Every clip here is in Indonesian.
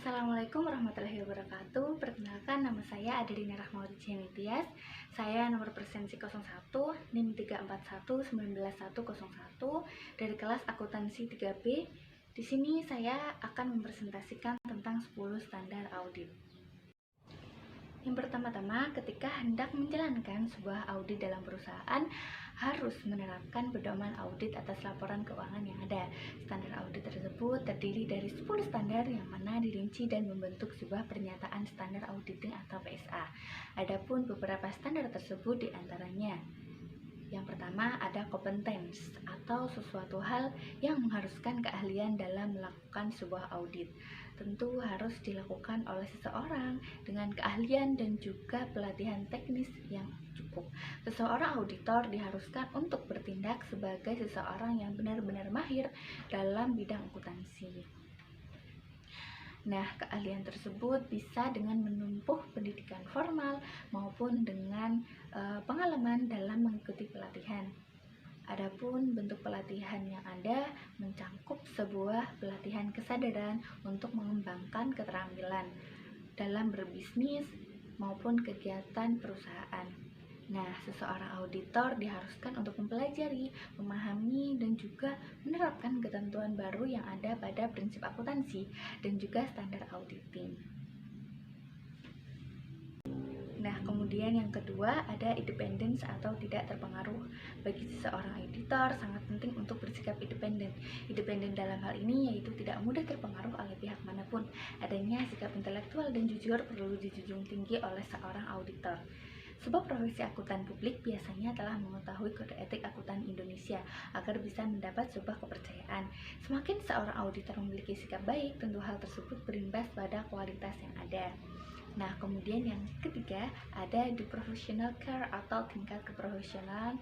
Assalamualaikum warahmatullahi wabarakatuh. Perkenalkan, nama saya Adelina Rahmawati Tias. Saya nomor presensi 01 NIM 3419101 dari kelas akuntansi 3B. Di sini saya akan mempresentasikan tentang 10 standar audit. Yang pertama-tama, ketika hendak menjalankan sebuah audit dalam perusahaan, harus menerapkan pedoman audit atas laporan keuangan yang ada. Standar audit tersebut terdiri dari 10 standar yang mana dirinci dan membentuk sebuah pernyataan standar auditing atau PSA. Adapun beberapa standar tersebut diantaranya: yang pertama ada competence atau sesuatu hal yang mengharuskan keahlian dalam melakukan sebuah audit. Tentu harus dilakukan oleh seseorang dengan keahlian dan juga pelatihan teknis yang cukup. Seseorang auditor diharuskan untuk bertindak sebagai seseorang yang benar-benar mahir dalam bidang akuntansi. Nah, keahlian tersebut bisa dengan menempuh pendidikan formal maupun dengan pengalaman dalam mengikuti pelatihan. Adapun bentuk pelatihan yang ada mencakup sebuah pelatihan kesadaran untuk mengembangkan keterampilan dalam berbisnis maupun kegiatan perusahaan. Nah, seseorang auditor diharuskan untuk mempelajari, memahami, dan juga menerapkan ketentuan baru yang ada pada prinsip akuntansi dan juga standar auditing. Nah, kemudian yang kedua ada independence atau tidak terpengaruh. Bagi seseorang auditor sangat penting untuk bersikap independen. Independen dalam hal ini yaitu tidak mudah terpengaruh oleh pihak manapun. Adanya sikap intelektual dan jujur perlu dijunjung tinggi oleh seorang auditor. Sebab profesi akuntan publik biasanya telah mengetahui kode etik akuntan Indonesia agar bisa mendapat sebuah kepercayaan. Semakin seorang auditor memiliki sikap baik, tentu hal tersebut berimbas pada kualitas yang ada. Nah, kemudian yang ketiga ada the professional care atau tingkat keprofesionalan.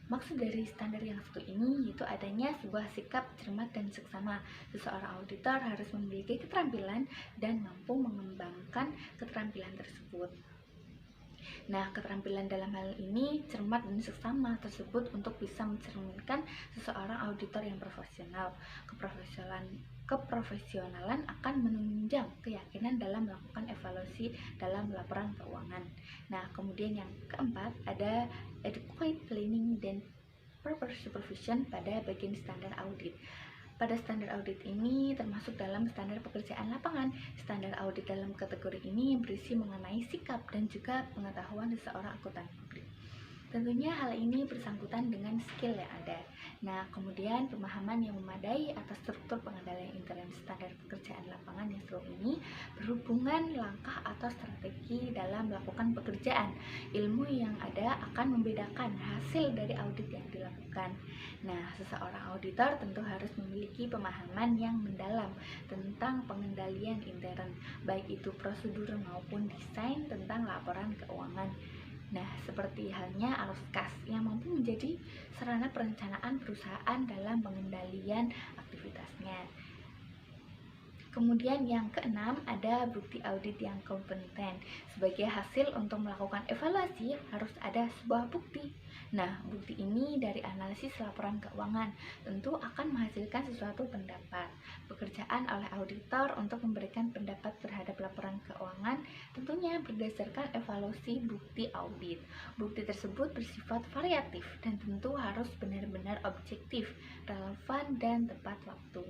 Maksud dari standar yang satu ini yaitu adanya sebuah sikap cermat dan seksama. Seseorang auditor harus memiliki keterampilan dan mampu mengembangkan keterampilan tersebut. Nah, keterampilan dalam hal ini cermat dan seksama tersebut untuk bisa mencerminkan seseorang auditor yang profesional. Keprofesionalan akan menunjang keyakinan dalam melakukan evaluasi dalam laporan keuangan. Nah, kemudian yang keempat ada adequate planning dan proper supervision pada bagian standar audit. Pada standar audit ini termasuk dalam standar pekerjaan lapangan. Standar audit dalam kategori ini berisi mengenai sikap dan juga pengetahuan seseorang akuntan publik. Tentunya hal ini bersangkutan dengan skill yang ada. Nah, kemudian pemahaman yang memadai atas struktur pengendalian intern standar pekerjaan lapangan yang sejauh ini berhubungan langkah atau strategi dalam melakukan pekerjaan. Ilmu yang ada akan membedakan hasil dari audit yang dilakukan. Nah, seseorang auditor tentu harus memiliki pemahaman yang mendalam tentang pengendalian intern, baik itu prosedur maupun desain tentang laporan keuangan. Nah, seperti halnya arus kas yang mampu menjadi sarana perencanaan perusahaan dalam pengendalian aktivitasnya. Kemudian yang keenam ada bukti audit yang kompeten. Sebagai hasil untuk melakukan evaluasi harus ada sebuah bukti. Nah, bukti ini dari analisis laporan keuangan tentu akan menghasilkan sesuatu pendapat. Pekerjaan oleh auditor untuk memberikan pendapat terhadap laporan keuangan tentunya berdasarkan evaluasi bukti audit. Bukti tersebut bersifat variatif dan tentu harus benar-benar objektif, relevan, dan tepat waktu.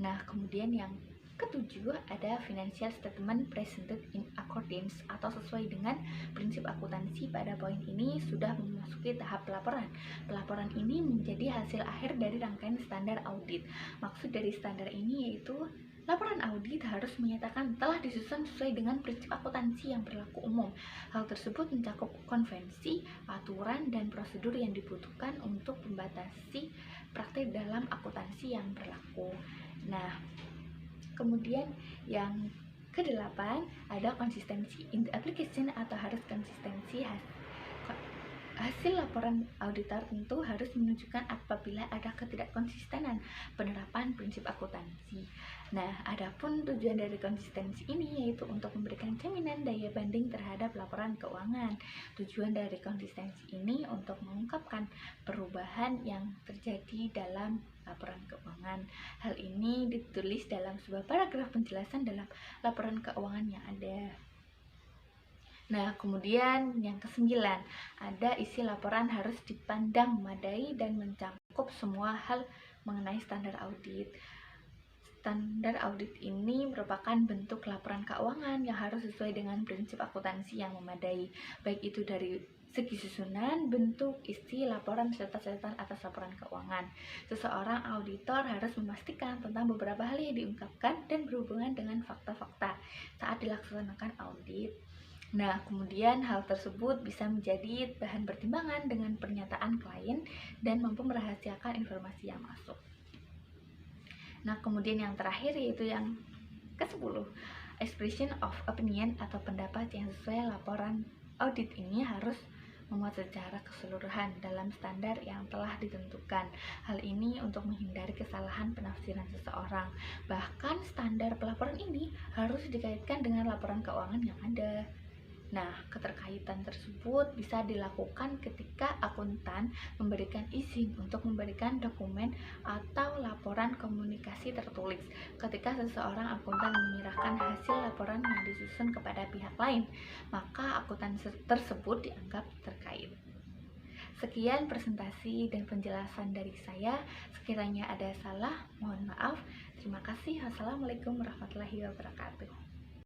Nah, kemudian yang ketujuh ada financial statement presented in accordance atau sesuai dengan prinsip akuntansi. Pada poin ini sudah memasuki tahap pelaporan. Pelaporan ini menjadi hasil akhir dari rangkaian standar audit. Maksud dari standar ini yaitu laporan audit harus menyatakan telah disusun sesuai dengan prinsip akuntansi yang berlaku umum. Hal tersebut mencakup konvensi, aturan, dan prosedur yang dibutuhkan untuk membatasi praktik dalam akuntansi yang berlaku. Nah, kemudian yang kedelapan ada konsistensi in the application atau harus konsistensi Hasil laporan auditor tentu harus menunjukkan apabila ada ketidakkonsistenan penerapan prinsip akuntansi. Nah, adapun tujuan dari konsistensi ini yaitu untuk memberikan jaminan daya banding terhadap laporan keuangan. Tujuan dari konsistensi ini untuk mengungkapkan perubahan yang terjadi dalam laporan keuangan. Hal ini ditulis dalam sebuah paragraf penjelasan dalam laporan keuangan yang ada. Nah, kemudian yang kesembilan, ada isi laporan harus dipandang memadai dan mencakup semua hal mengenai standar audit. Standar audit ini merupakan bentuk laporan keuangan yang harus sesuai dengan prinsip akuntansi yang memadai, baik itu dari segi susunan, bentuk, isi laporan, serta catatan atas laporan keuangan. Seseorang auditor harus memastikan tentang beberapa hal yang diungkapkan dan berhubungan dengan fakta-fakta saat dilaksanakan audit. Nah, kemudian hal tersebut bisa menjadi bahan pertimbangan dengan pernyataan klien dan mampu merahasiakan informasi yang masuk. Nah, kemudian yang terakhir yaitu yang ke-10, expression of opinion atau pendapat yang sesuai laporan audit ini harus memuat secara keseluruhan dalam standar yang telah ditentukan. Hal ini untuk menghindari kesalahan penafsiran seseorang. Bahkan standar pelaporan ini harus dikaitkan dengan laporan keuangan yang ada. Nah, keterkaitan tersebut bisa dilakukan ketika akuntan memberikan izin untuk memberikan dokumen atau laporan komunikasi tertulis. Ketika seseorang akuntan menyerahkan hasil laporan yang disusun kepada pihak lain, maka akuntan tersebut dianggap terkait. Sekian presentasi dan penjelasan dari saya. Sekiranya ada salah, mohon maaf. Terima kasih. Wassalamualaikum warahmatullahi wabarakatuh.